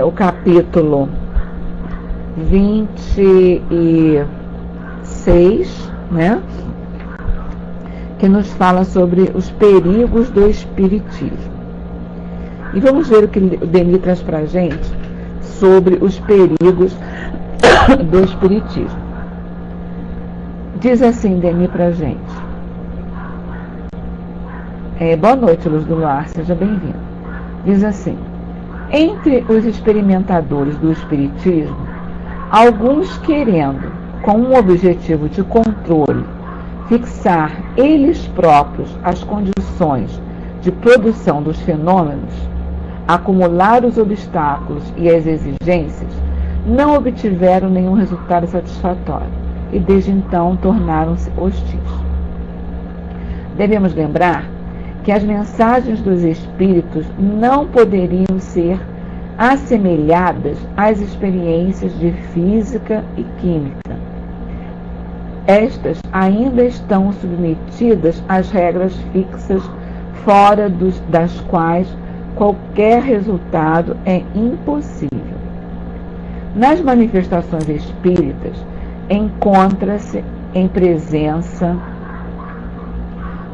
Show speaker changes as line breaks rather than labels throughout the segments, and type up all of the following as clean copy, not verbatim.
o capítulo 26, né? Que nos fala sobre os perigos do espiritismo. E vamos ver o que o Denis traz para a gente sobre os perigos do espiritismo. Diz assim, Denis, para a gente. Boa noite, Luz do Luar, seja bem-vindo. Diz assim: entre os experimentadores do espiritismo, alguns querendo, com um objetivo de controle, fixar eles próprios as condições de produção dos fenômenos, acumular os obstáculos e as exigências, não obtiveram nenhum resultado satisfatório e desde então tornaram-se hostis. Devemos lembrar que as mensagens dos espíritos não poderiam ser assemelhadas às experiências de física e química. Estas ainda estão submetidas às regras fixas, fora das quais qualquer resultado é impossível. Nas manifestações espíritas, encontra-se em presença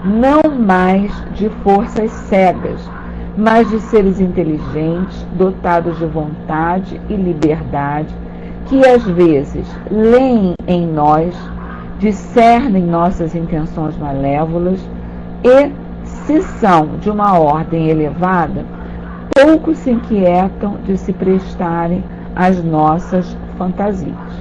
não mais de forças cegas, mas de seres inteligentes, dotados de vontade e liberdade, que às vezes leem em nós, discernem nossas intenções malévolas e, se são de uma ordem elevada, pouco se inquietam de se prestarem às nossas fantasias.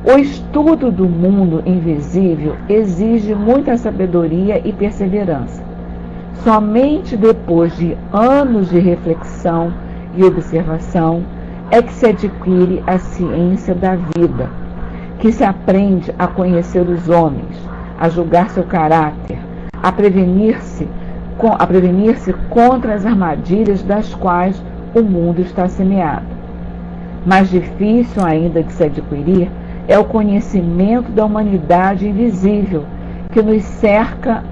O estudo do mundo invisível exige muita sabedoria e perseverança. Somente depois de anos de reflexão e observação é que se adquire a ciência da vida, que se aprende a conhecer os homens, a julgar seu caráter, a prevenir-se contra as armadilhas das quais o mundo está semeado. Mais difícil ainda de se adquirir é o conhecimento da humanidade invisível que nos cerca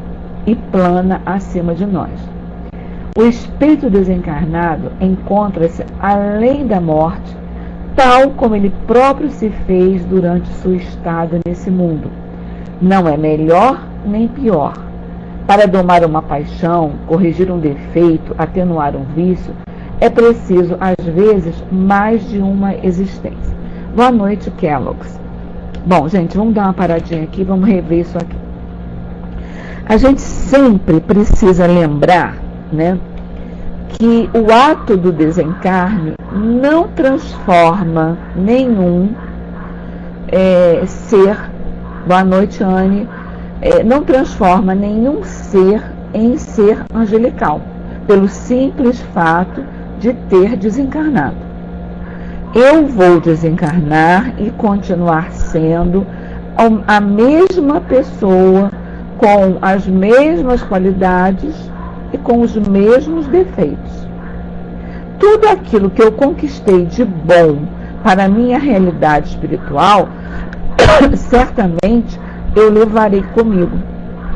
e plana acima de nós. O espírito desencarnado encontra-se além da morte, tal como ele próprio se fez durante sua estada nesse mundo. Não é melhor nem pior. Para domar uma paixão, corrigir um defeito, atenuar um vício, é preciso, às vezes, mais de uma existência. Boa noite, Kellogg's. Bom, gente, vamos dar uma paradinha aqui, vamos rever isso aqui. A gente sempre precisa lembrar, né, que o ato do desencarne não transforma nenhum ser, boa noite, Anne, não transforma nenhum ser em ser angelical, pelo simples fato de ter desencarnado. Eu vou desencarnar e continuar sendo a mesma pessoa, com as mesmas qualidades e com os mesmos defeitos. Tudo aquilo que eu conquistei de bom para a minha realidade espiritual, certamente eu levarei comigo.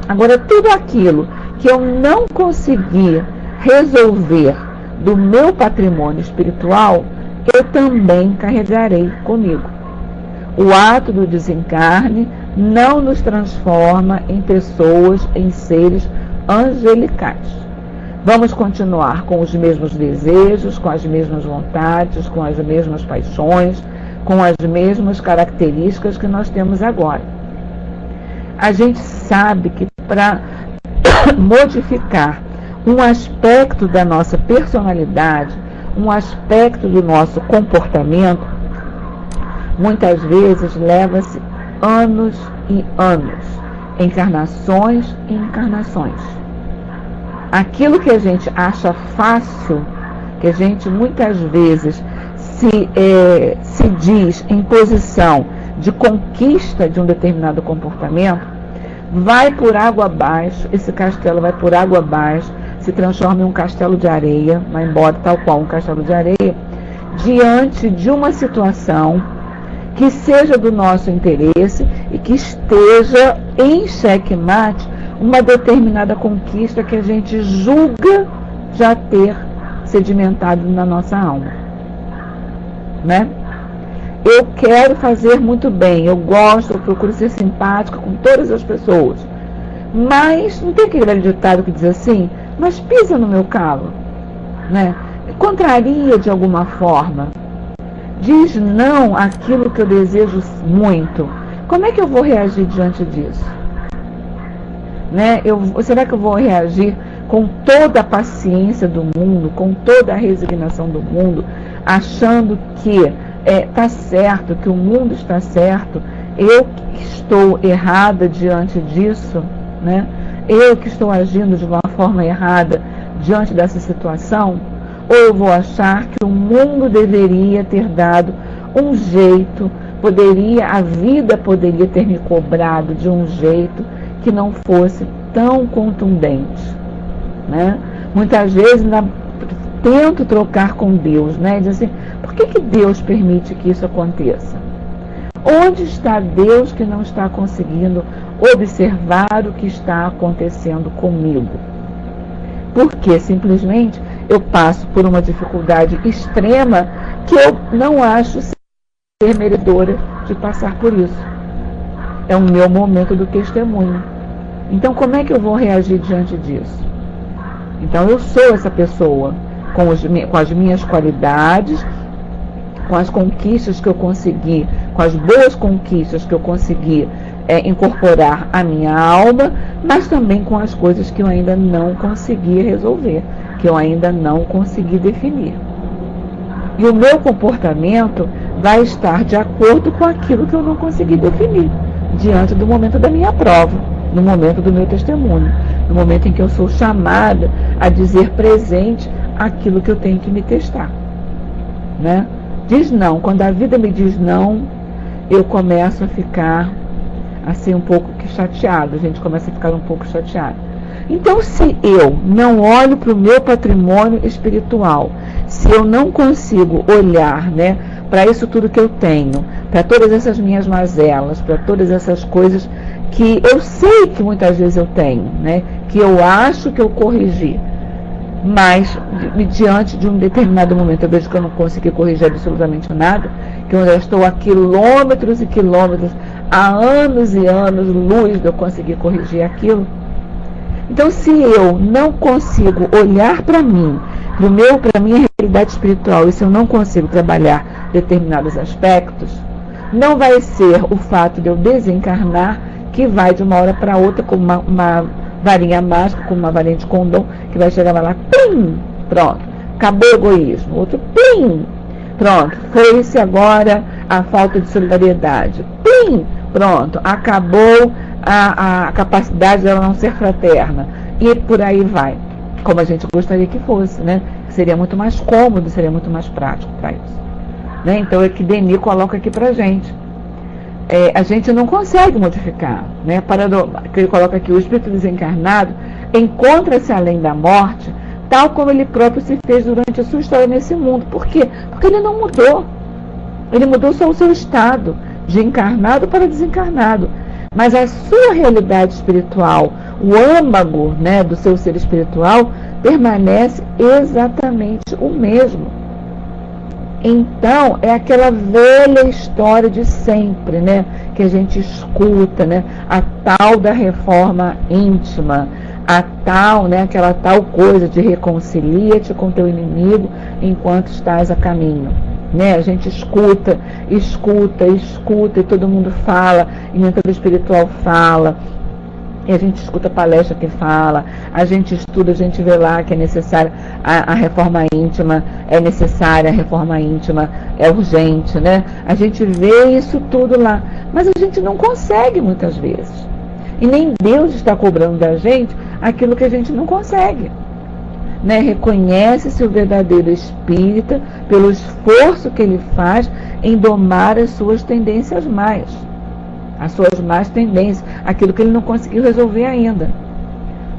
Agora, tudo aquilo que eu não consegui resolver do meu patrimônio espiritual, eu também carregarei comigo. O ato do desencarne não nos transforma em pessoas, em seres angelicais. Vamos continuar com os mesmos desejos, com as mesmas vontades, com as mesmas paixões, com as mesmas características que nós temos agora. A gente sabe que para modificar um aspecto da nossa personalidade, um aspecto do nosso comportamento, muitas vezes leva-se anos e anos, encarnações e encarnações. Aquilo que a gente acha fácil, que a gente muitas vezes se diz em posição de conquista de um determinado comportamento, vai por água abaixo, esse castelo vai por água abaixo, se transforma em um castelo de areia, vai embora tal qual um castelo de areia, diante de uma situação que seja do nosso interesse e que esteja em xeque-mate uma determinada conquista que a gente julga já ter sedimentado na nossa alma, né? Eu quero fazer muito bem, eu gosto, eu procuro ser simpática com todas as pessoas, mas não tem aquele velho ditado que diz assim, mas pisa no meu calo, né? Contraria de alguma forma, diz não àquilo que eu desejo muito. Como é que eu vou reagir diante disso? Né? Será que eu vou reagir com toda a paciência do mundo, com toda a resignação do mundo, achando que está certo, que o mundo está certo, eu que estou errada diante disso, né? Eu que estou agindo de uma forma errada diante dessa situação? Ou eu vou achar que o mundo deveria ter dado um jeito, a vida poderia ter me cobrado de um jeito que não fosse tão contundente, né? Muitas vezes tento trocar com Deus, né? Diz assim, por que Deus permite que isso aconteça? Onde está Deus que não está conseguindo observar o que está acontecendo comigo? Porque simplesmente eu passo por uma dificuldade extrema que eu não acho ser merecedora de passar por isso. É o meu momento do testemunho. Então, como é que eu vou reagir diante disso? Então, eu sou essa pessoa com as minhas qualidades, com as conquistas que eu consegui, com as boas conquistas que eu consegui incorporar à minha alma, mas também com as coisas que eu ainda não consegui resolver, que eu ainda não consegui definir. E o meu comportamento vai estar de acordo com aquilo que eu não consegui definir, diante do momento da minha prova, no momento do meu testemunho, no momento em que eu sou chamada a dizer presente aquilo que eu tenho que me testar, né? Diz não. Quando a vida me diz não, eu começo a ficar assim um pouco chateado, a gente começa a ficar um pouco chateado. Então, se eu não olho para o meu patrimônio espiritual, se eu não consigo olhar, né, para isso tudo que eu tenho, para todas essas minhas mazelas, para todas essas coisas que eu sei que muitas vezes eu tenho, né, que eu acho que eu corrigi, mas diante de um determinado momento eu vejo que eu não consegui corrigir absolutamente nada, que eu já estou a quilômetros e quilômetros, há anos e anos, luz de eu conseguir corrigir aquilo. Então, se eu não consigo olhar para mim, para a minha realidade espiritual, e se eu não consigo trabalhar determinados aspectos, não vai ser o fato de eu desencarnar que vai de uma hora para outra com uma varinha mágica, com uma varinha de condom, que vai chegar lá, pim, pronto, acabou o egoísmo. Outro, pim, pronto, foi-se agora a falta de solidariedade. Pim, pronto, acabou a capacidade dela não ser fraterna. E por aí vai. Como a gente gostaria que fosse, né? Seria muito mais cômodo, seria muito mais prático para isso. Né? Então é que Denis coloca aqui pra gente. A gente não consegue modificar, né? Que ele coloca aqui, o espírito desencarnado encontra-se além da morte, tal como ele próprio se fez durante a sua história nesse mundo. Por quê? Porque ele não mudou. Ele mudou só o seu estado, de encarnado para desencarnado. Mas a sua realidade espiritual, o âmago, né, do seu ser espiritual, permanece exatamente o mesmo. Então, é aquela velha história de sempre, né, que a gente escuta, né, a tal da reforma íntima, a tal, né, aquela tal coisa de reconcilia-te com teu inimigo enquanto estás a caminho. Né? A gente escuta, e todo mundo fala, e o mentor espiritual fala, e a gente escuta a palestra que fala, a gente estuda, a gente vê lá que é necessária a reforma íntima, é necessária a reforma íntima, é urgente, né? A gente vê isso tudo lá, mas a gente não consegue muitas vezes. E nem Deus está cobrando da gente aquilo que a gente não consegue. Né? Reconhece-se o verdadeiro espírita pelo esforço que ele faz em domar as suas tendências más, as suas más tendências, aquilo que ele não conseguiu resolver ainda.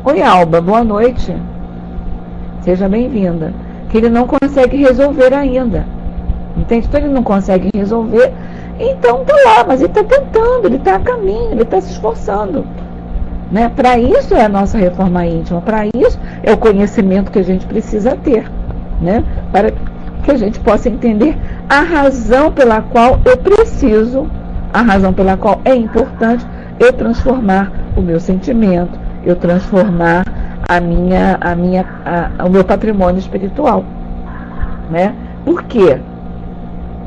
Oi, Alba, boa noite. Seja bem-vinda. Que ele não consegue resolver ainda. Entende? Então ele não consegue resolver, então tá lá, mas ele está tentando, ele está a caminho, ele está se esforçando. Né? Para isso é a nossa reforma íntima, para isso é o conhecimento que a gente precisa ter. né? Para que a gente possa entender a razão pela qual eu preciso, a razão pela qual é importante eu transformar o meu sentimento, eu transformar o meu patrimônio espiritual, né? Por quê?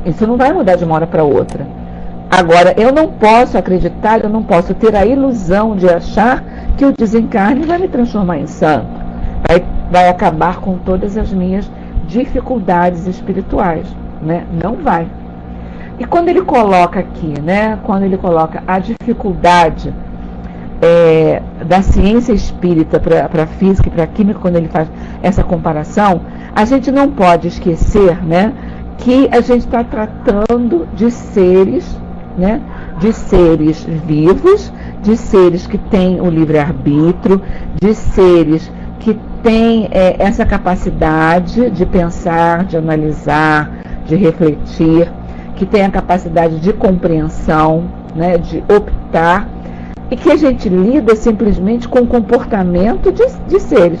Isso não vai mudar de uma hora para outra. Agora, eu não posso acreditar, eu não posso ter a ilusão de achar que o desencarne vai me transformar em santo, vai acabar com todas as minhas dificuldades espirituais, né? Não vai. E quando ele coloca aqui, né? Quando ele coloca a dificuldade da ciência espírita para a física e para a química, quando ele faz essa comparação, a gente não pode esquecer, né, que a gente está tratando de seres, né, de seres vivos, de seres que têm o livre-arbítrio, de seres que têm essa capacidade de pensar, de analisar, de refletir, que têm a capacidade de compreensão, né, de optar, e que a gente lida simplesmente com o comportamento de seres.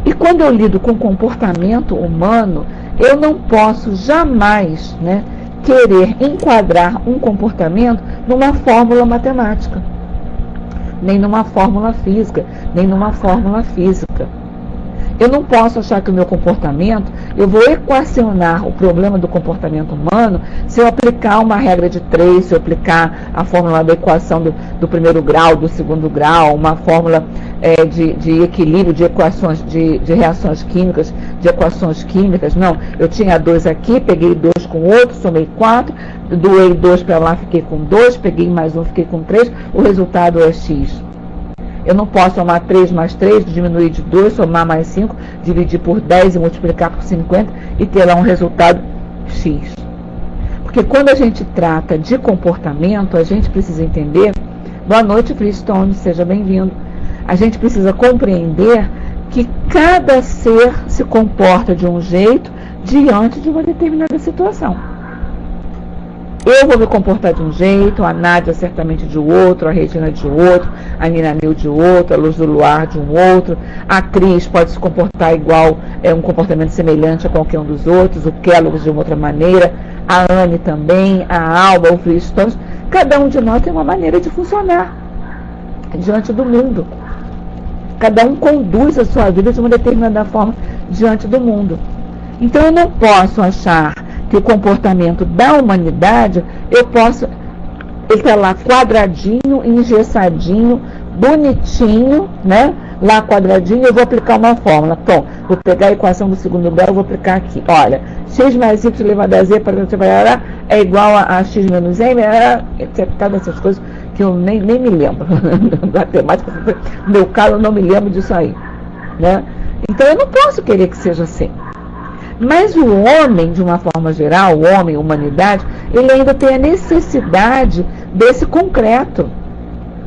E quando eu lido com o comportamento humano, eu não posso jamais, né, querer enquadrar um comportamento numa fórmula matemática, nem numa fórmula física, nem numa fórmula física. Eu não posso achar que o meu comportamento, eu vou equacionar o problema do comportamento humano se eu aplicar uma regra de 3, se eu aplicar a fórmula da equação do primeiro grau, do segundo grau, uma fórmula de equilíbrio de equações, de reações químicas, de equações químicas. Não, eu tinha 2 aqui, peguei 2 com outro, somei 4, doei 2 para lá, fiquei com 2, peguei mais 1, fiquei com 3, o resultado é X. Eu não posso somar 3 mais 3, diminuir de 2, somar mais 5, dividir por 10 e multiplicar por 50 e ter lá um resultado X. Porque quando a gente trata de comportamento, a gente precisa entender... Boa noite, Freestone, seja bem-vindo. A gente precisa compreender que cada ser se comporta de um jeito diante de uma determinada situação. Eu vou me comportar de um jeito, a Nádia certamente de outro, a Regina de outro, a Nina Nil de outro, a Luz do Luar de um outro, a Cris pode se comportar igual, um comportamento semelhante a qualquer um dos outros, o Kellogg de uma outra maneira, a Anne também, a Alba, o Freestone. Cada um de nós tem uma maneira de funcionar diante do mundo. Cada um conduz a sua vida de uma determinada forma diante do mundo. Então eu não posso achar que o comportamento da humanidade, ele está lá quadradinho, engessadinho, bonitinho, né? Lá quadradinho, eu vou aplicar uma fórmula. Bom, vou pegar a equação do segundo grau, vou aplicar aqui. Olha, x mais y elevado a z para é igual a x menos m, etc. Essas coisas que eu nem me lembro. Matemática, no meu caso, eu não me lembro disso aí, né? Então eu não posso querer que seja assim. Mas o homem, de uma forma geral, o homem, a humanidade, ele ainda tem a necessidade desse concreto.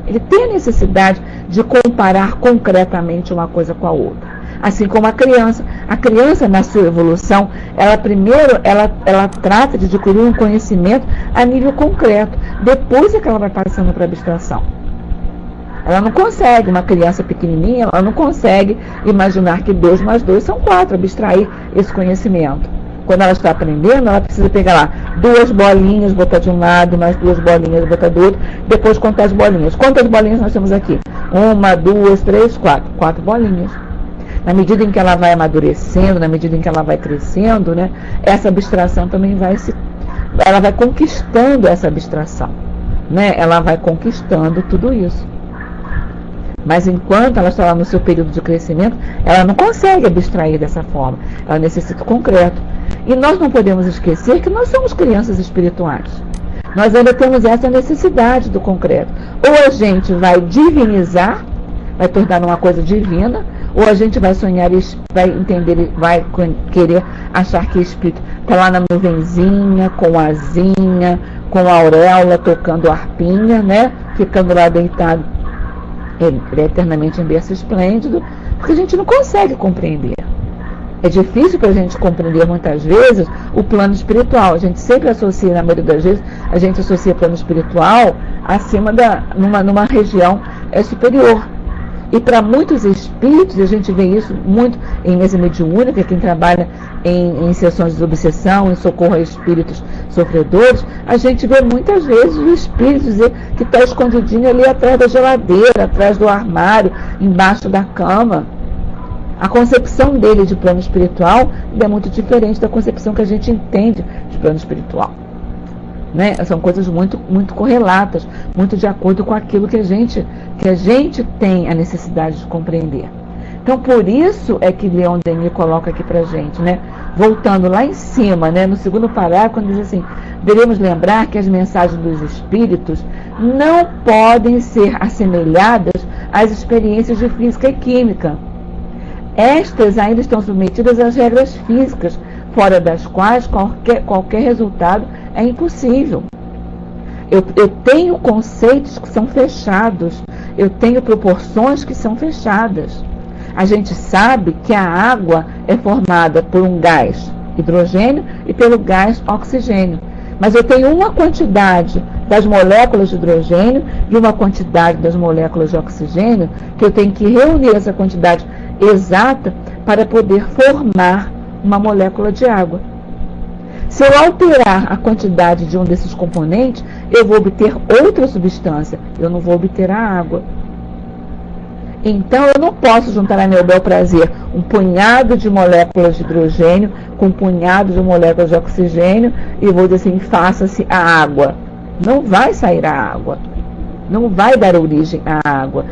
Ele tem a necessidade de comparar concretamente uma coisa com a outra. Assim como a criança. A criança, na sua evolução, ela primeiro ela trata de adquirir um conhecimento a nível concreto. Depois é que ela vai passando para a abstração. Ela não consegue, uma criança pequenininha, ela não consegue imaginar que 2 mais 2 são 4, abstrair esse conhecimento. Quando ela está aprendendo, ela precisa pegar lá 2 bolinhas, botar de um lado, mais 2 bolinhas, botar do outro, depois contar as bolinhas. Quantas bolinhas nós temos aqui? 1, 2, 3, 4. 4 bolinhas. Na medida em que ela vai amadurecendo, na medida em que ela vai crescendo, né, essa abstração também ela vai conquistando essa abstração, né? Ela vai conquistando tudo isso. Mas enquanto ela está lá no seu período de crescimento, ela não consegue abstrair dessa forma. Ela necessita concreto. E nós não podemos esquecer que nós somos crianças espirituais. Nós ainda temos essa necessidade do concreto. Ou a gente vai divinizar, vai tornar uma coisa divina, ou a gente vai sonhar, vai entender, vai querer achar que o espírito está lá na nuvenzinha, com asinha, com a auréola, tocando harpinha, né? Ficando lá deitado. Ele é eternamente em berço esplêndido, porque a gente não consegue compreender. É difícil para a gente compreender muitas vezes o plano espiritual. A gente sempre associa, na maioria das vezes, a gente associa plano espiritual acima numa região superior. E para muitos espíritos, a gente vê isso muito em mesa mediúnica, quem trabalha em sessões de obsessão, em socorro a espíritos sofredores, a gente vê muitas vezes o espírito dizer que está escondidinho ali atrás da geladeira, atrás do armário, embaixo da cama. A concepção dele de plano espiritual é muito diferente da concepção que a gente entende de plano espiritual. Né? São coisas muito, muito correlatas, muito de acordo com aquilo que a gente tem a necessidade de compreender. Então, por isso é que Leon Denis coloca aqui para a gente, né? Voltando lá em cima, né? No segundo parágrafo, quando diz assim: devemos lembrar que as mensagens dos espíritos não podem ser assemelhadas às experiências de física e química. Estas ainda estão submetidas às regras físicas, fora das quais qualquer resultado é impossível. Eu tenho conceitos que são fechados, eu tenho proporções que são fechadas. A gente sabe que a água é formada por um gás hidrogênio e pelo gás oxigênio. Mas eu tenho uma quantidade das moléculas de hidrogênio e uma quantidade das moléculas de oxigênio que eu tenho que reunir essa quantidade exata para poder formar uma molécula de água. Se eu alterar a quantidade de um desses componentes, eu vou obter outra substância, eu não vou obter a água. Então, eu não posso juntar a meu bel prazer um punhado de moléculas de hidrogênio com um punhado de moléculas de oxigênio e vou dizer assim: faça-se a água. Não vai sair a água. Não vai dar origem à água.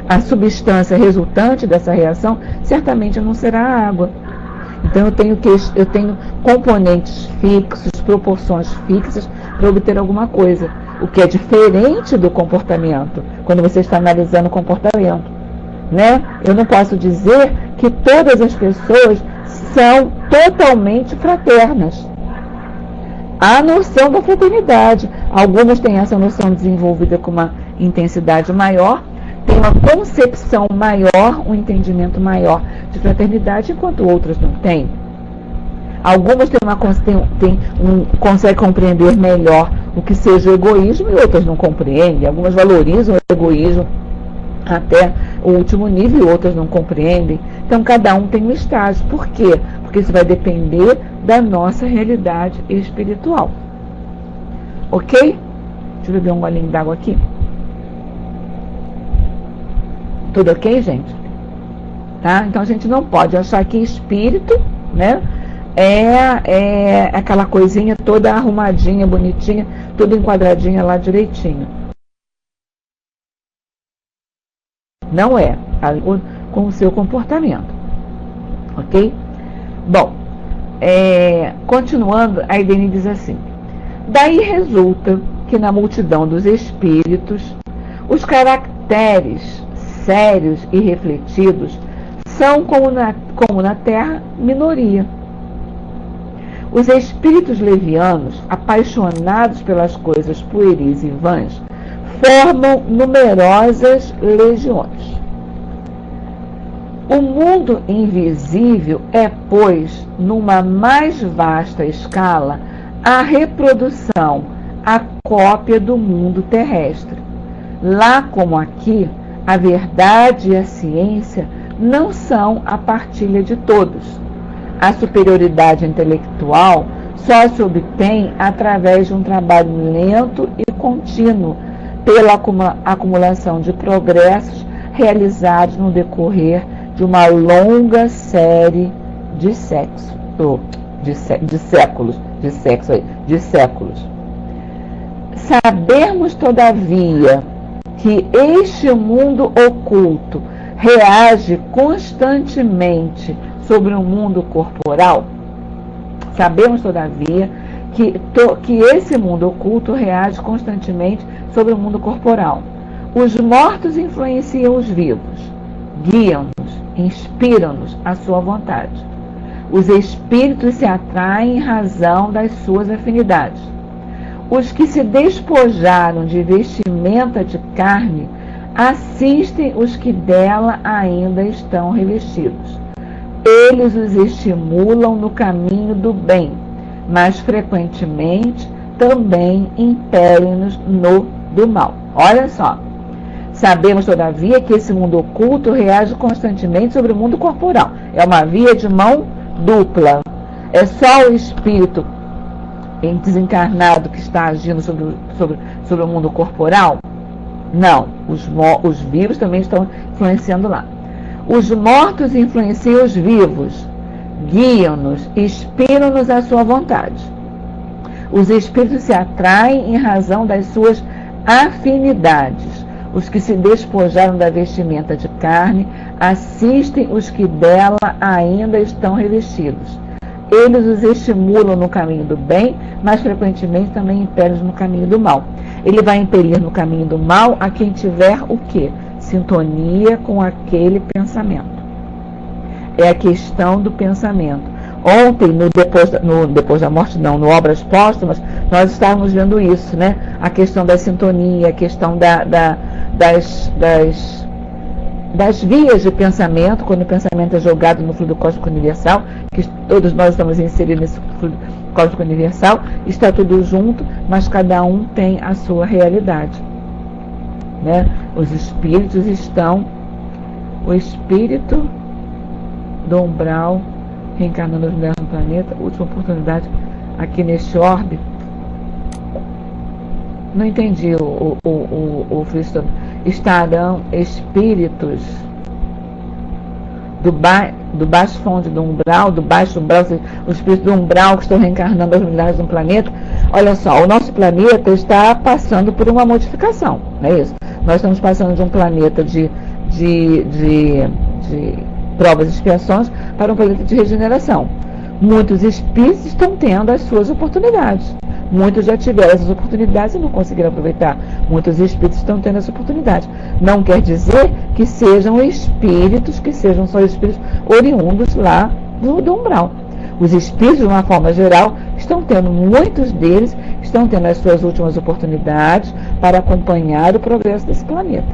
A substância resultante dessa reação certamente não será a água. Então, eu tenho componentes fixos, proporções fixas para obter alguma coisa. O que é diferente do comportamento, quando você está analisando o comportamento. Né? Eu não posso dizer que todas as pessoas são totalmente fraternas. Há a noção da fraternidade. Algumas têm essa noção desenvolvida com uma intensidade maior, têm uma concepção maior, um entendimento maior de fraternidade, enquanto outras não têm. Algumas conseguem compreender melhor o que seja o egoísmo e outras não compreendem. Algumas valorizam o egoísmo até o último nível e outras não compreendem. Então, cada um tem um estágio. Por quê? Porque isso vai depender da nossa realidade espiritual. Ok? Deixa eu beber um golinho d'água aqui. Tudo ok, gente? Tá? Então, a gente não pode achar que espírito, né, é aquela coisinha toda arrumadinha, bonitinha, toda enquadradinha lá direitinho. Não é, com o seu comportamento. Ok? Bom, continuando, a Idene diz assim: daí resulta que na multidão dos espíritos, os caracteres sérios e refletidos são, como na Terra, minoria. Os espíritos levianos, apaixonados pelas coisas pueris e vãs, formam numerosas legiões. O mundo invisível é, pois, numa mais vasta escala, a reprodução, a cópia do mundo terrestre. Lá como aqui, a verdade e a ciência não são a partilha de todos. A superioridade intelectual só se obtém através de um trabalho lento e contínuo, pela acumulação de progressos realizados no decorrer de uma longa série de séculos. Sabermos, todavia, que este mundo oculto reage constantemente sobre o mundo corporal. Sabemos, todavia, que esse mundo oculto reage constantemente sobre o mundo corporal. Os mortos influenciam os vivos, guiam-nos, inspiram-nos à sua vontade. Os espíritos se atraem em razão das suas afinidades. Os que se despojaram de vestimenta de carne assistem os que dela ainda estão revestidos. Eles os estimulam no caminho do bem, mas frequentemente também impelem-nos no do mal. Olha só, Sabemos, todavia, que esse mundo oculto reage constantemente sobre o mundo corporal. É uma via de mão dupla. É só o espírito desencarnado que está agindo sobre o mundo corporal? Não. Os vivos também estão influenciando lá. Os mortos influenciam os vivos, guiam-nos, inspiram-nos à sua vontade. Os espíritos se atraem em razão das suas afinidades. Os que se despojaram da vestimenta de carne assistem os que dela ainda estão revestidos. Eles os estimulam no caminho do bem, mas frequentemente também impelem no caminho do mal. Ele vai impelir no caminho do mal a quem tiver o quê? Sintonia com aquele pensamento. É a questão do pensamento. Ontem, depois da morte, não, no Obras Póstumas, nós estávamos vendo isso, né? A questão da sintonia, a questão das vias de pensamento, quando o pensamento é jogado no fluido cósmico universal, que todos nós estamos inseridos nesse fluido cósmico universal, está tudo junto, mas cada um tem a sua realidade, né? Os espíritos estão, o espírito do umbral reencarnando no planeta, última oportunidade aqui neste orbe. Não entendi o Cristo. Estarão espíritos do baixo fundo do umbral, do baixo umbral, os espíritos do umbral que estão reencarnando as unidades do planeta. Olha só, o nosso planeta está passando por uma modificação, não é isso? Nós estamos passando de um planeta de provas e expiações para um planeta de regeneração. Muitos espíritos estão tendo as suas oportunidades. Muitos já tiveram essas oportunidades e não conseguiram aproveitar. Muitos espíritos estão tendo essa oportunidade. Não quer dizer que sejam espíritos, que sejam só espíritos oriundos lá do umbral. Os espíritos, de uma forma geral, estão tendo, muitos deles estão tendo as suas últimas oportunidades para acompanhar o progresso desse planeta.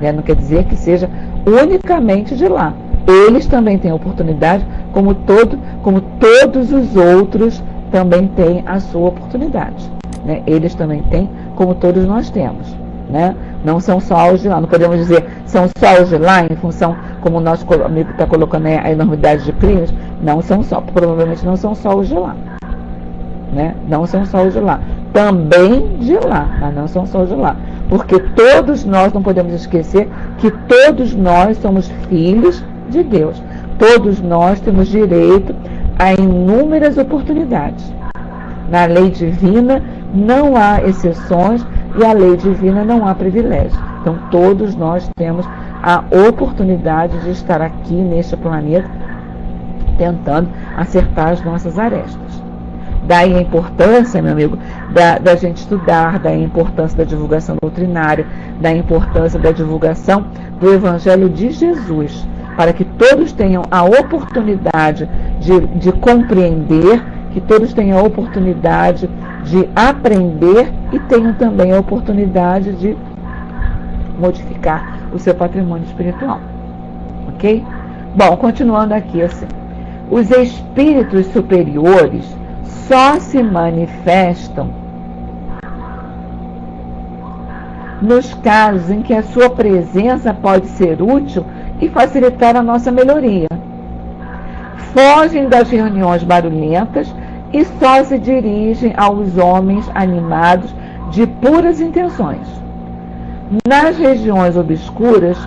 Não quer dizer que seja unicamente de lá. Eles também têm oportunidade, como todos os outros também têm a sua oportunidade, né? Eles também têm, como todos nós temos, né? Não são só os de lá. Não podemos dizer são só os de lá em função, como o nosso amigo está colocando a enormidade de crimes. Não são só, provavelmente não são só os de lá, né? Não são só os de lá. Também de lá, mas não são só os de lá. Porque todos nós, não podemos esquecer que todos nós somos filhos de Deus. Todos nós temos direito a inúmeras oportunidades. Na lei divina não há exceções e a lei divina não há privilégios. Então todos nós temos a oportunidade de estar aqui neste planeta tentando acertar as nossas arestas. Daí a importância, meu amigo, da gente estudar, daí a importância da divulgação doutrinária, da importância da divulgação do Evangelho de Jesus, para que todos tenham a oportunidade de compreender, que todos tenham a oportunidade de aprender e tenham também a oportunidade de modificar o seu patrimônio espiritual. Ok? Bom, continuando aqui assim. Os espíritos superiores só se manifestam nos casos em que a sua presença pode ser útil e facilitar a nossa melhoria. Fogem das reuniões barulhentas e só se dirigem aos homens animados de puras intenções. Nas regiões obscuras,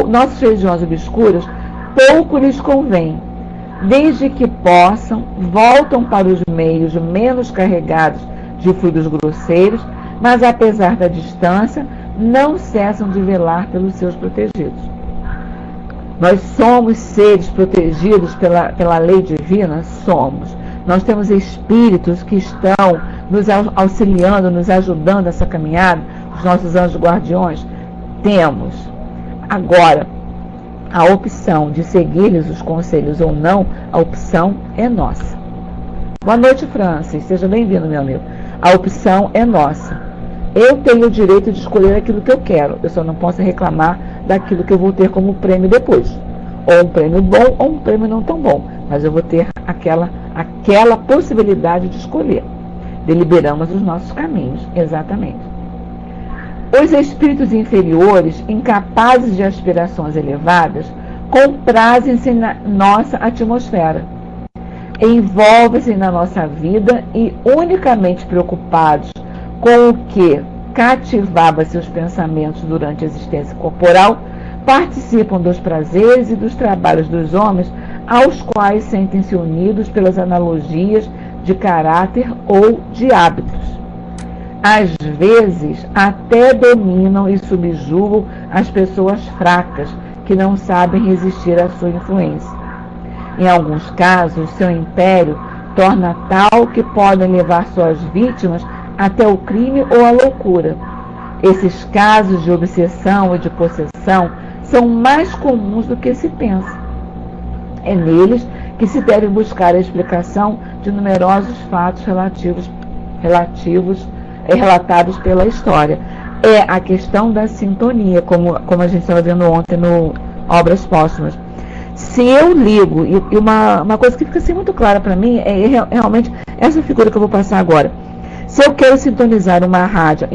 nossas regiões obscuras, pouco lhes convém. Desde que possam, voltam para os meios menos carregados de fluidos grosseiros, mas apesar da distância, não cessam de velar pelos seus protegidos. Nós somos seres protegidos pela lei divina? Somos. Nós temos espíritos que estão nos auxiliando, nos ajudando nessa caminhada, os nossos anjos guardiões? Temos. Agora, a opção de seguir-lhes os conselhos ou não, a opção é nossa. Boa noite, Francis. Seja bem-vindo, meu amigo. A opção é nossa. Eu tenho o direito de escolher aquilo que eu quero. Eu só não posso reclamar daquilo que eu vou ter como prêmio depois. Ou um prêmio bom ou um prêmio não tão bom. Mas eu vou ter aquela possibilidade de escolher. Deliberamos os nossos caminhos, exatamente. Os espíritos inferiores, incapazes de aspirações elevadas, comprazem-se na nossa atmosfera, envolvem-se na nossa vida e, unicamente preocupados com o que cativava seus pensamentos durante a existência corporal, participam dos prazeres e dos trabalhos dos homens, aos quais sentem-se unidos pelas analogias de caráter ou de hábitos. Às vezes, até dominam e subjugam as pessoas fracas, que não sabem resistir à sua influência. Em alguns casos, seu império torna tal que podem levar suas vítimas até o crime ou a loucura. Esses casos de obsessão e de possessão são mais comuns do que se pensa. É neles que se deve buscar a explicação de numerosos fatos relatados pela história. É a questão da sintonia, como a gente estava vendo ontem no Obras Póstumas. Se eu ligo, e uma coisa que fica assim muito clara para mim é realmente essa figura que eu vou passar agora. Se eu quero sintonizar uma rádio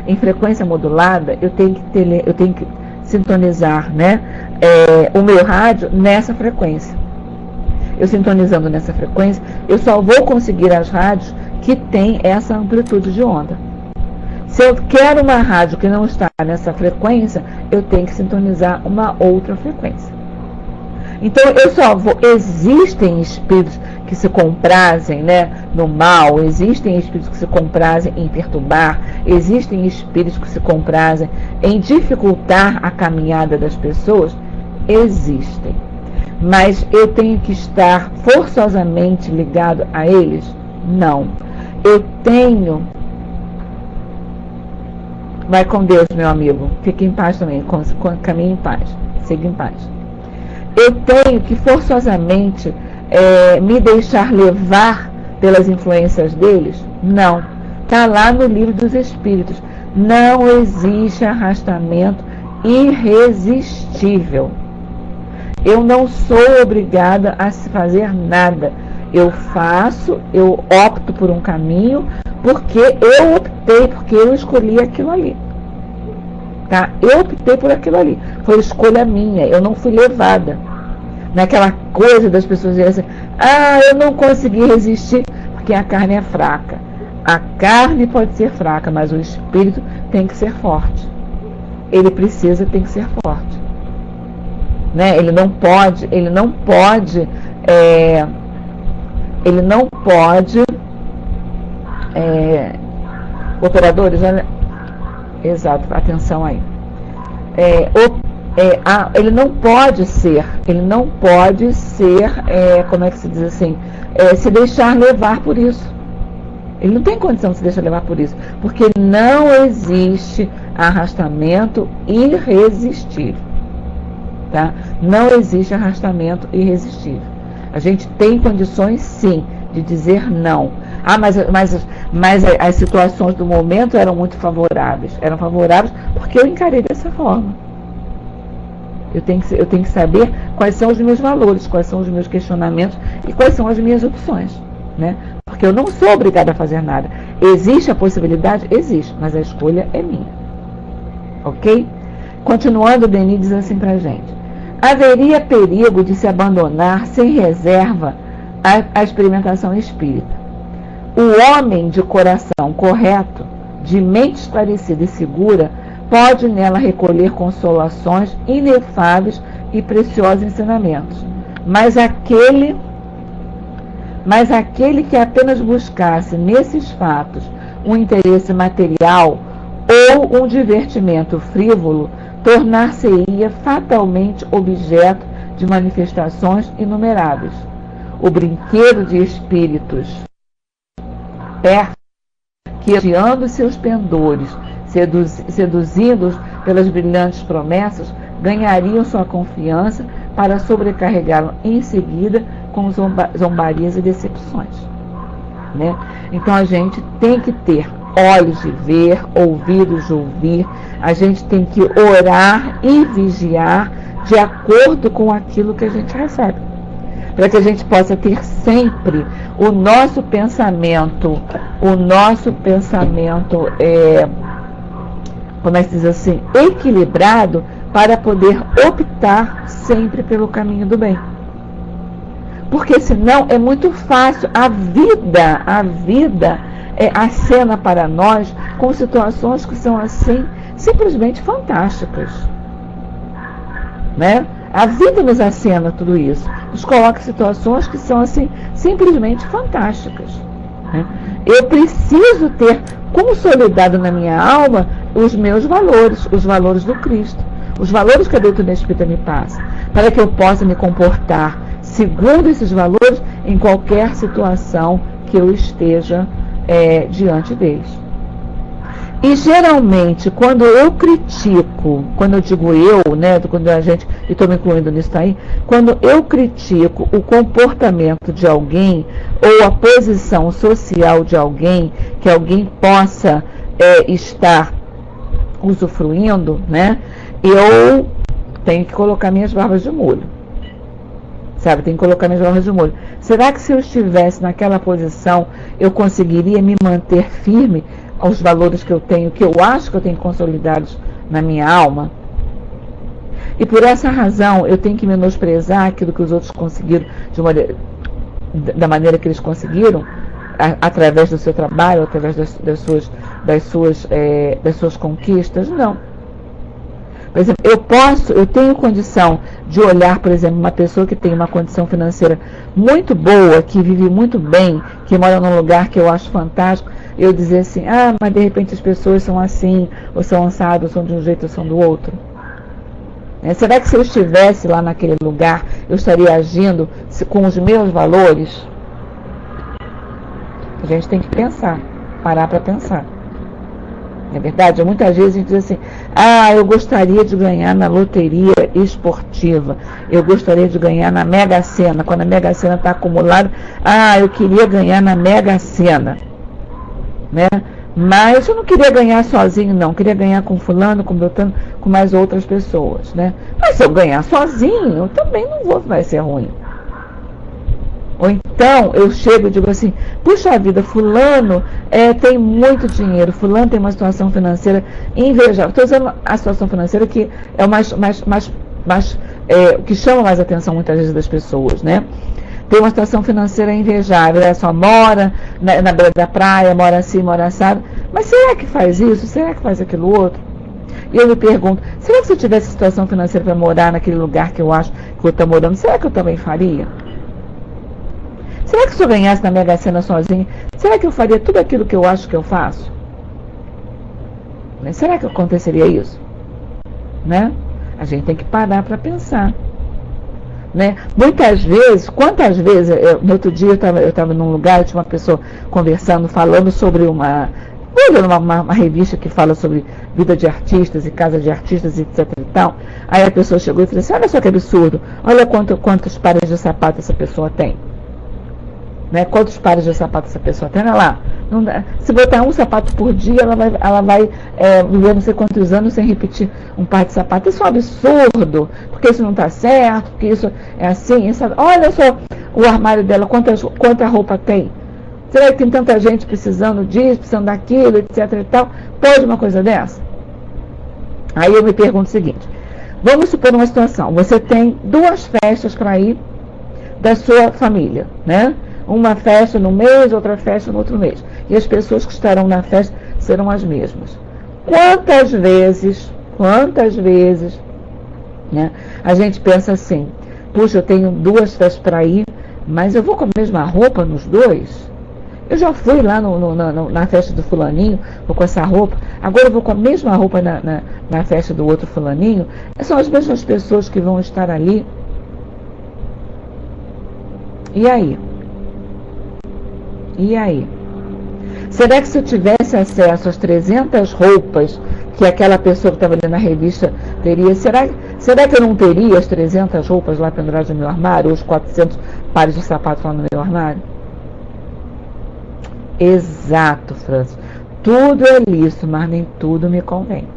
em frequência modulada, eu tenho que sintonizar, né, o meu rádio nessa frequência. Eu sintonizando nessa frequência, eu só vou conseguir as rádios que têm essa amplitude de onda. Se eu quero uma rádio que não está nessa frequência, eu tenho que sintonizar uma outra frequência. Então, existem espíritos que se comprazem, né, no mal, existem espíritos que se comprazem em perturbar, existem espíritos que se comprazem em dificultar a caminhada das pessoas, existem. Mas eu tenho que estar forçosamente ligado a eles? Não. Eu tenho... Vai com Deus, meu amigo. Fique em paz também. Caminhe em paz. Siga em paz. Eu tenho que forçosamente me deixar levar pelas influências deles? Não. Está lá no Livro dos Espíritos. Não existe arrastamento irresistível. Eu não sou obrigada a fazer nada. Eu opto por um caminho porque eu escolhi aquilo ali. Tá? Eu optei por aquilo ali. Foi escolha minha, eu não fui levada. Naquela coisa das pessoas dizerem assim, eu não consegui resistir porque a carne é fraca. A carne pode ser fraca, mas o espírito tem que ser forte. Ele tem que ser forte. Né? Ele não pode operadores, olha, exato, atenção aí. Ele não pode ser, como é que se diz assim, se deixar levar por isso. Ele não tem condição de se deixar levar por isso, porque não existe arrastamento irresistível. Tá? Não existe arrastamento irresistível. A gente tem condições, sim, de dizer não. Mas as situações do momento eram muito favoráveis. Eram favoráveis porque eu encarei dessa forma. Eu tenho que saber quais são os meus valores, quais são os meus questionamentos e quais são as minhas opções. Né? Porque eu não sou obrigada a fazer nada. Existe a possibilidade? Existe, mas a escolha é minha. Ok? Continuando, o Denis diz assim pra gente. Haveria perigo de se abandonar sem reserva a experimentação espírita. O homem de coração correto, de mente esclarecida e segura, pode nela recolher consolações inefáveis e preciosos ensinamentos. Mas aquele que apenas buscasse nesses fatos um interesse material ou um divertimento frívolo, tornar-se-ia fatalmente objeto de manifestações inumeráveis. O brinquedo de espíritos que, adiando seus pendores, seduzidos pelas brilhantes promessas, ganhariam sua confiança para sobrecarregá-lo em seguida com zombarias e decepções. Né? Então a gente tem que ter olhos de ver, ouvidos de ouvir, a gente tem que orar e vigiar de acordo com aquilo que a gente recebe, para que a gente possa ter sempre o nosso pensamento como é que diz assim, equilibrado para poder optar sempre pelo caminho do bem. Porque senão é muito fácil, a vida acena para nós com situações que são assim, simplesmente fantásticas. Né? A vida nos acena tudo isso, nos coloca em situações que são assim, simplesmente fantásticas. Né? Eu preciso ter consolidado na minha alma os meus valores, os valores do Cristo, os valores que a doutrina espírita me passa, para que eu possa me comportar segundo esses valores em qualquer situação que eu esteja diante deles. E geralmente, quando eu critico, quando eu digo eu, né, quando a gente, e estou me incluindo nisso aí, quando eu critico o comportamento de alguém ou a posição social de alguém, que alguém possa estar usufruindo, né, eu tenho que colocar minhas barbas de molho. Sabe, tem que colocar minhas barbas de molho. Será que se eu estivesse naquela posição, eu conseguiria me manter firme aos valores que eu tenho, que eu acho que eu tenho consolidados na minha alma? E por essa razão, eu tenho que menosprezar aquilo que os outros conseguiram da maneira que eles conseguiram, através do seu trabalho, através das suas conquistas? Não. Por exemplo, eu tenho condição de olhar, por exemplo, uma pessoa que tem uma condição financeira muito boa, que vive muito bem, que mora num lugar que eu acho fantástico, eu dizer assim, mas de repente as pessoas são assim, ou são assadas, ou são de um jeito, ou são do outro. Será que se eu estivesse lá naquele lugar, eu estaria agindo com os meus valores? A gente tem que pensar, parar para pensar. Não é verdade? Muitas vezes a gente diz assim, eu gostaria de ganhar na loteria esportiva, eu gostaria de ganhar na Mega Sena, quando a Mega Sena está acumulada, eu queria ganhar na Mega Sena, né? Mas eu não queria ganhar sozinho, não, eu queria ganhar com fulano, com beltrano, com mais outras pessoas, né? Mas se eu ganhar sozinho, eu também vai ser ruim. Ou então eu chego e digo assim, puxa vida, fulano tem muito dinheiro, fulano tem uma situação financeira invejável. Estou dizendo a situação financeira que é o que chama mais atenção muitas vezes das pessoas, né? Tem uma situação financeira invejável, só mora na beira da praia, mora assim, mora assado. Mas será que faz isso? Será que faz aquilo outro? E eu me pergunto, será que se eu tivesse situação financeira para morar naquele lugar que eu acho que eu estou morando, será que eu também faria? Será que se eu ganhasse na Mega Sena sozinho, será que eu faria tudo aquilo que eu acho que eu faço? Será que aconteceria isso? Né? A gente tem que parar para pensar. Né? Muitas vezes, quantas vezes, no outro dia eu estava num lugar, tinha uma pessoa conversando, falando sobre uma revista que fala sobre vida de artistas e casa de artistas, etc e tal. Aí a pessoa chegou e falou assim, olha só que absurdo, olha quantos pares de sapato essa pessoa tem. Né? Quantos pares de sapato essa pessoa tem? Olha lá, não dá. Se botar um sapato por dia, ela vai viver não sei quantos anos sem repetir um par de sapato. Isso é um absurdo, porque isso não está certo, porque isso é assim. Olha só o armário dela, quanta roupa tem. Será que tem tanta gente precisando disso, precisando daquilo, etc e tal? Pode uma coisa dessa? Aí eu me pergunto o seguinte, vamos supor uma situação, você tem 2 festas para ir da sua família, né? Uma festa no mês, outra festa no outro mês. E as pessoas que estarão na festa serão as mesmas. Quantas vezes, né, a gente pensa assim, puxa, eu tenho 2 festas para ir, mas eu vou com a mesma roupa nos 2? Eu já fui lá na festa do fulaninho, vou com essa roupa, agora eu vou com a mesma roupa na festa do outro fulaninho. São as mesmas pessoas que vão estar ali. E aí? E aí? Será que se eu tivesse acesso às 300 roupas que aquela pessoa que estava ali na revista teria, será que eu não teria as 300 roupas lá penduradas no meu armário, ou os 400 pares de sapatos lá no meu armário? Exato, Francis. Tudo é lícito, mas nem tudo me convém.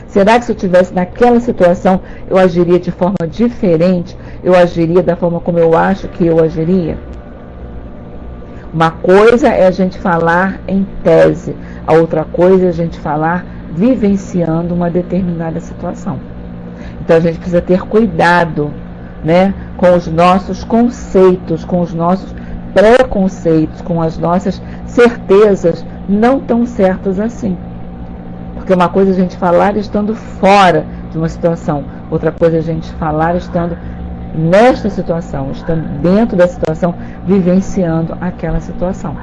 Será que se eu estivesse naquela situação, eu agiria de forma diferente? Eu agiria da forma como eu acho que eu agiria? Uma coisa é a gente falar em tese, a outra coisa é a gente falar vivenciando uma determinada situação. Então a gente precisa ter cuidado, né, com os nossos conceitos, com os nossos preconceitos, com as nossas certezas não tão certas assim. Porque uma coisa é a gente falar estando fora de uma situação, outra coisa é a gente falar estando nesta situação, estando dentro da situação, vivenciando aquela situação,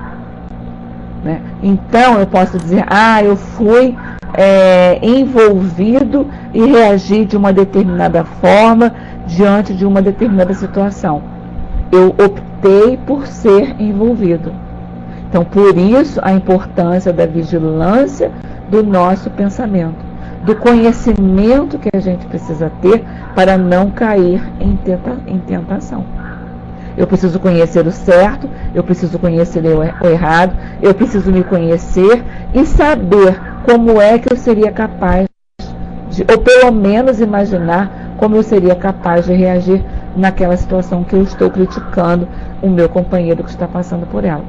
né? Então eu posso dizer, eu fui envolvido e reagi de uma determinada forma diante de uma determinada situação. Eu optei por ser envolvido. Então, por isso, a importância da vigilância do nosso pensamento, do conhecimento que a gente precisa ter para não cair em tentação. Eu preciso conhecer o certo, eu preciso conhecer o errado, eu preciso me conhecer e saber como é que eu seria capaz de, ou pelo menos imaginar como eu seria capaz de reagir naquela situação que eu estou criticando o meu companheiro que está passando por ela,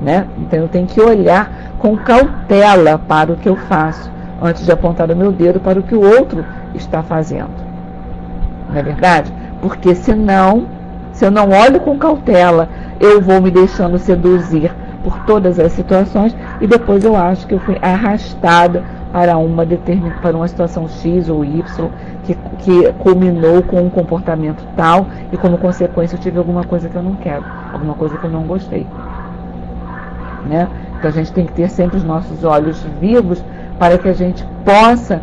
né? Então eu tenho que olhar com cautela para o que eu faço, antes de apontar o meu dedo para o que o outro está fazendo. Não é verdade? Porque senão, se eu não olho com cautela, eu vou me deixando seduzir por todas as situações e depois eu acho que eu fui arrastada para uma situação X ou Y que culminou com um comportamento tal e como consequência eu tive alguma coisa que eu não quero, alguma coisa que eu não gostei, né? Então a gente tem que ter sempre os nossos olhos vivos para que a gente possa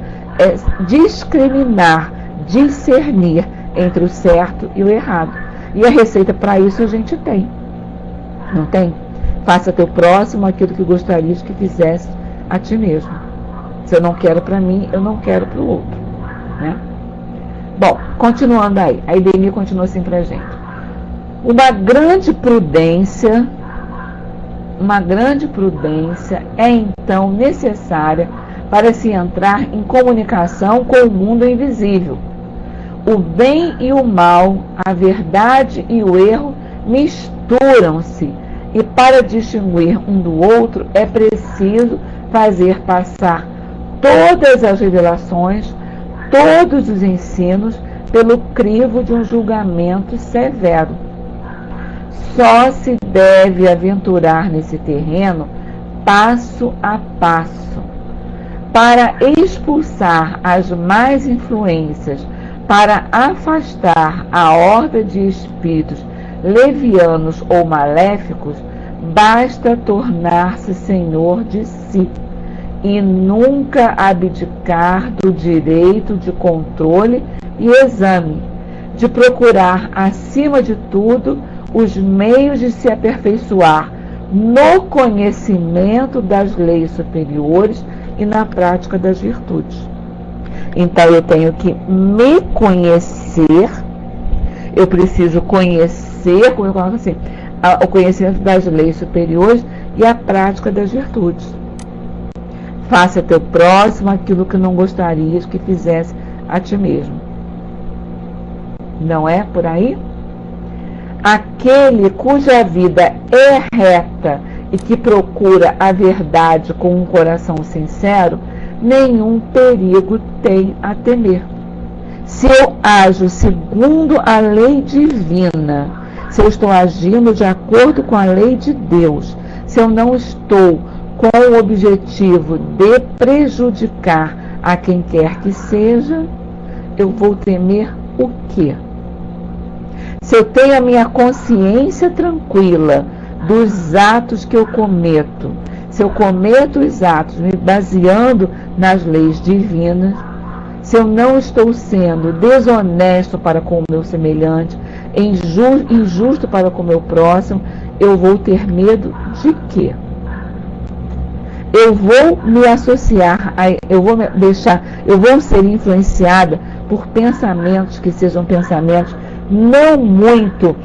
discriminar, discernir entre o certo e o errado. E a receita para isso a gente tem, não tem? Faça teu próximo aquilo que gostarias que fizesse a ti mesmo. Se eu não quero para mim, eu não quero para o outro, né? Bom, continuando aí, a Idemir continua assim para a gente. Uma grande prudência é então necessária para se entrar em comunicação com o mundo invisível. O bem e o mal, a verdade e o erro misturam-se, e para distinguir um do outro é preciso fazer passar todas as revelações, todos os ensinos, pelo crivo de um julgamento severo. Só se deve aventurar nesse terreno passo a passo. Para expulsar as más influências, para afastar a horda de espíritos levianos ou maléficos, basta tornar-se senhor de si e nunca abdicar do direito de controle e exame, de procurar, acima de tudo, os meios de se aperfeiçoar no conhecimento das leis superiores e na prática das virtudes. Então eu tenho que me conhecer, eu preciso conhecer, como eu coloco assim, o conhecimento das leis superiores e a prática das virtudes. Faça a teu próximo aquilo que não gostarias que fizesse a ti mesmo. Não é por aí? Aquele cuja vida é reta e que procura a verdade com um coração sincero, nenhum perigo tem a temer. Se eu ajo segundo a lei divina, se eu estou agindo de acordo com a lei de Deus, se eu não estou com o objetivo de prejudicar a quem quer que seja, eu vou temer o quê? Se eu tenho a minha consciência tranquila dos atos que eu cometo, se eu cometo os atos me baseando nas leis divinas, se eu não estou sendo desonesto para com o meu semelhante, injusto para com o meu próximo, eu vou ter medo de quê? Eu vou me associar, eu vou ser influenciada por pensamentos que sejam pensamentos não muito,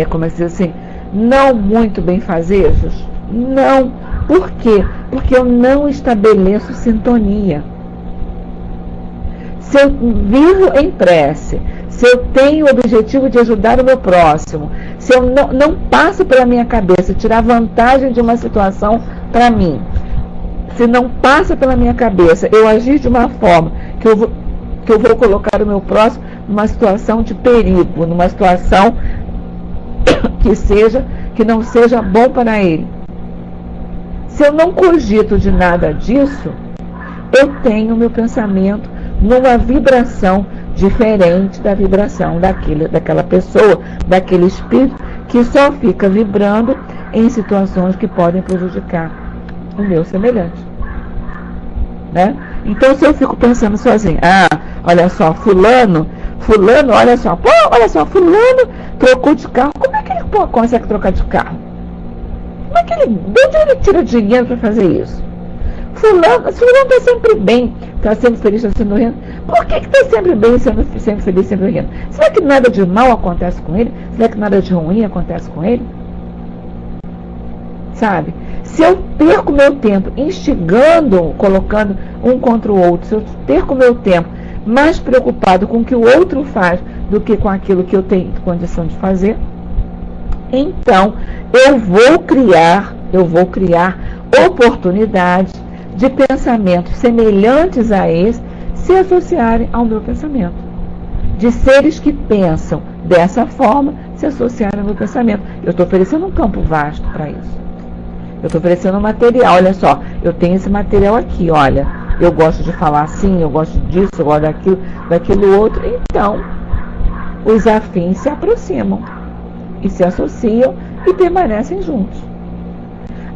como é que diz assim, não muito benfazejos? Não. Por quê? Porque eu não estabeleço sintonia. Se eu vivo em prece, se eu tenho o objetivo de ajudar o meu próximo, se eu não passo pela minha cabeça tirar vantagem de uma situação para mim, se não passa pela minha cabeça eu agir de uma forma que eu vou colocar o meu próximo numa situação de perigo, numa situação que não seja bom para ele. Se eu não cogito de nada disso, eu tenho meu pensamento numa vibração diferente da vibração daquela pessoa, daquele espírito que só fica vibrando em situações que podem prejudicar o meu semelhante. Né? Então, se eu fico pensando sozinho, olha só, fulano, olha só, fulano trocou de carro, como é que ele consegue trocar de carro? De onde ele tira dinheiro para fazer isso? Fulano está sempre bem, está sempre feliz, está sendo rindo. Por que está sempre bem, sempre feliz, sempre rindo? Será que nada de mal acontece com ele? Será que nada de ruim acontece com ele? Sabe? Se eu perco meu tempo instigando, colocando um contra o outro, se eu perco meu tempo mais preocupado com o que o outro faz do que com aquilo que eu tenho condição de fazer, então eu vou criar oportunidades de pensamentos semelhantes a esse se associarem ao meu pensamento. De seres que pensam dessa forma se associarem ao meu pensamento. Eu estou oferecendo um campo vasto para isso. Eu estou oferecendo um material, olha só, eu tenho esse material aqui, olha, eu gosto de falar assim, eu gosto disso, eu gosto daquilo outro. Então, os afins se aproximam e se associam e permanecem juntos.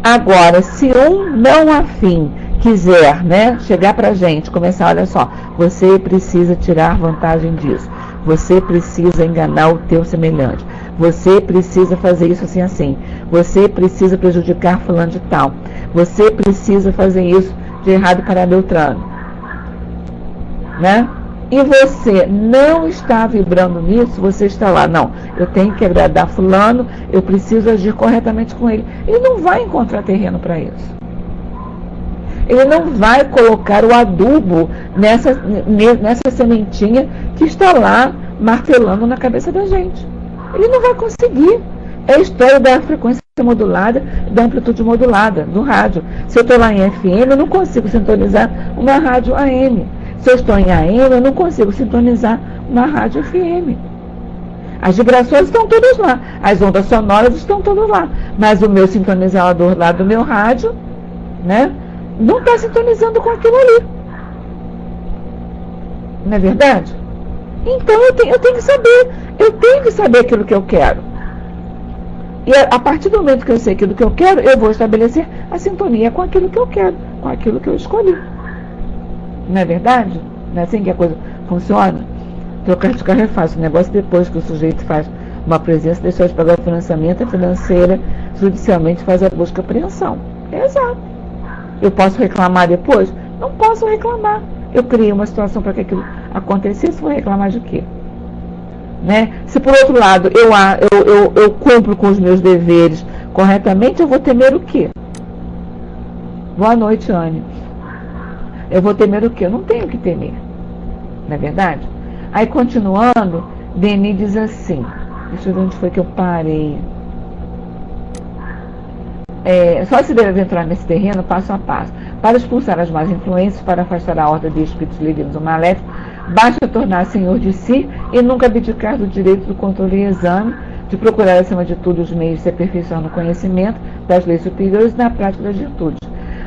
Agora, se um não afim quiser, chegar pra gente, começar, olha só, você precisa tirar vantagem disso, você precisa enganar o teu semelhante, você precisa fazer isso assim, assim, você precisa prejudicar fulano de tal, você precisa fazer isso de errado para Beltrano, E você não está vibrando nisso, você está lá, não, eu tenho que agradar fulano, eu preciso agir corretamente com ele. Ele não vai encontrar terreno para isso. Ele não vai colocar o adubo nessa sementinha que está lá martelando na cabeça da gente. Ele não vai conseguir. É a história da frequência modulada, da amplitude modulada do rádio. Se eu estou lá em FM, eu não consigo sintonizar uma rádio AM. Se eu estou em AM, eu não consigo sintonizar uma rádio FM. As vibrações estão todas lá. As ondas sonoras estão todas lá. Mas o meu sintonizador lá do meu rádio, não está sintonizando com aquilo ali. Não é verdade? Então eu tenho que saber aquilo que eu quero. E a partir do momento que eu sei aquilo que eu quero, eu vou estabelecer a sintonia com aquilo que eu quero, com aquilo que eu escolhi. Não é verdade? Não é assim que a coisa funciona? Trocar de carro é fácil. O negócio depois que o sujeito faz uma presença, deixar de pagar o financiamento, a financeira judicialmente faz a busca e apreensão. É exato. Eu posso reclamar depois? Não posso reclamar. Eu criei uma situação para que aquilo acontecesse, vou reclamar de quê? Se por outro lado eu cumpro com os meus deveres corretamente, eu vou temer o quê? Boa noite, Anne. Eu vou temer o quê? Eu não tenho que temer. Não é verdade? Aí, continuando, Denis diz assim, deixa eu ver onde foi que eu parei. Só se deve entrar nesse terreno passo a passo. Para expulsar as más influências, para afastar a horda de espíritos ligados ou maléficos, basta tornar senhor de si e nunca abdicar do direito do controle e exame, de procurar acima de tudo os meios de se aperfeiçoar no conhecimento das leis superiores e na prática das virtudes.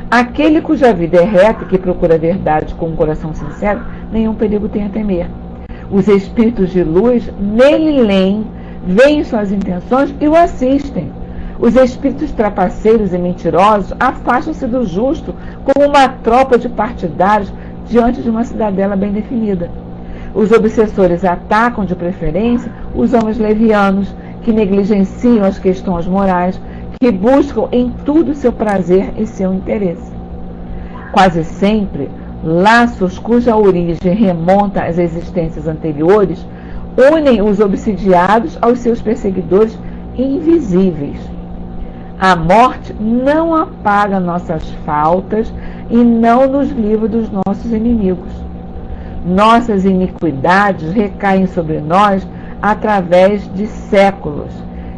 Aquele cuja vida é reta e que procura a verdade com um coração sincero, nenhum perigo tem a temer. Os espíritos de luz nele leem, veem suas intenções e o assistem. Os espíritos trapaceiros e mentirosos afastam-se do justo como uma tropa de partidários diante de uma cidadela bem definida. Os obsessores atacam de preferência os homens levianos, que negligenciam as questões morais, que buscam em tudo seu prazer e seu interesse. Quase sempre, laços cuja origem remonta às existências anteriores unem os obsidiados aos seus perseguidores invisíveis. A morte não apaga nossas faltas e não nos livra dos nossos inimigos. Nossas iniquidades recaem sobre nós através de séculos,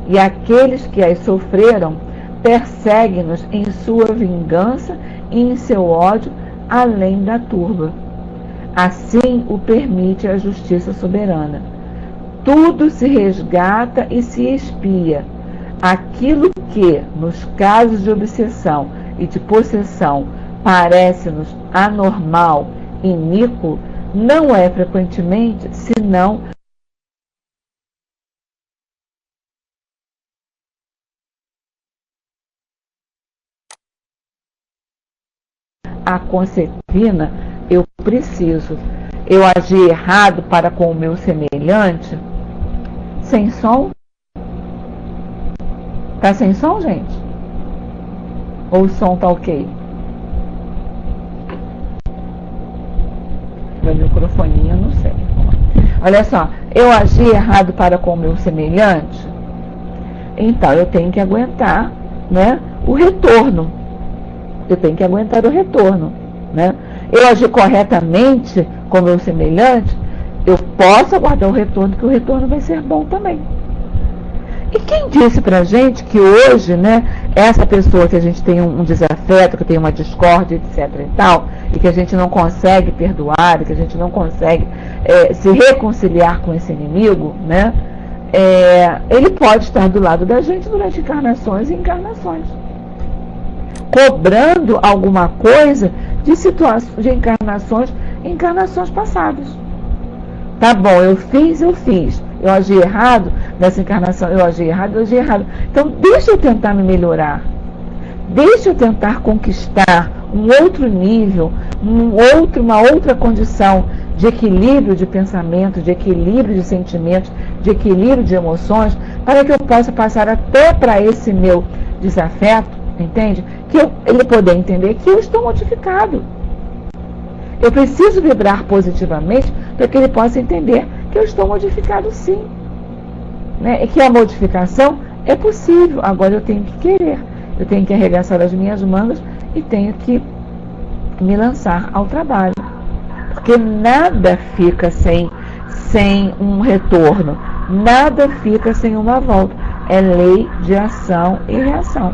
e aqueles que as sofreram perseguem-nos em sua vingança e em seu ódio além da turba. Assim o permite a justiça soberana. Tudo se resgata e se expia. Aquilo que, nos casos de obsessão e de possessão, parece-nos anormal, iníquo, não é frequentemente senão a consequência. Eu agi errado para com o meu semelhante. Sem som? Tá sem som, gente? Ou o som tá ok? Meu microfoninho, não sei. Olha só, eu agi errado para com o meu semelhante. Então eu tenho que aguentar, né, o retorno. Eu tenho que aguentar o retorno, né? Eu agi corretamente com o meu semelhante, eu posso aguardar o retorno, que o retorno vai ser bom também. E quem disse pra gente que hoje, né, essa pessoa que a gente tem um desafeto, que tem uma discórdia, etc e tal, e que a gente não consegue perdoar, e que a gente não consegue se reconciliar com esse inimigo, né, ele pode estar do lado da gente durante encarnações e encarnações, cobrando alguma coisa de situações, de encarnações passadas. Tá bom, eu fiz. Eu agi errado nessa encarnação, eu agi errado. Então, deixa eu tentar me melhorar. Deixa eu tentar conquistar um outro nível, uma outra condição de equilíbrio de pensamento, de equilíbrio de sentimentos, de equilíbrio de emoções, para que eu possa passar até para esse meu desafeto, entende? Ele poder entender que eu estou modificado. Eu preciso vibrar positivamente para que ele possa entender que eu estou modificado, sim, né? E que a modificação é possível. Agora eu tenho que querer, eu tenho que arregaçar as minhas mangas e tenho que me lançar ao trabalho, porque nada fica sem um retorno, nada fica sem uma volta. É lei de ação e reação.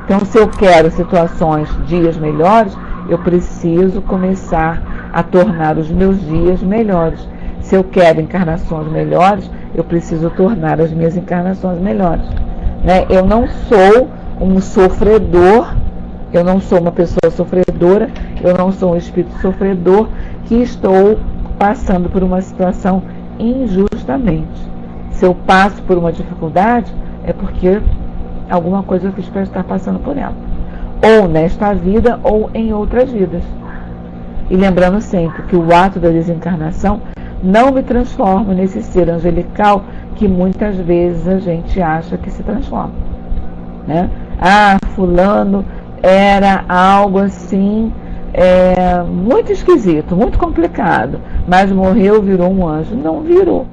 Então, se eu quero situações, dias melhores, eu preciso começar a tornar os meus dias melhores. Se eu quero encarnações melhores, eu preciso tornar as minhas encarnações melhores, né? Eu não sou um sofredor, eu não sou uma pessoa sofredora, eu não sou um espírito sofredor que estou passando por uma situação injustamente. Se eu passo por uma dificuldade, é porque alguma coisa eu fiz para estar passando por ela, ou nesta vida ou em outras vidas. E lembrando sempre que o ato da desencarnação não me transforma nesse ser angelical que muitas vezes a gente acha que se transforma, né? Ah, fulano era algo assim, muito esquisito, muito complicado, mas morreu, virou um anjo. Não virou.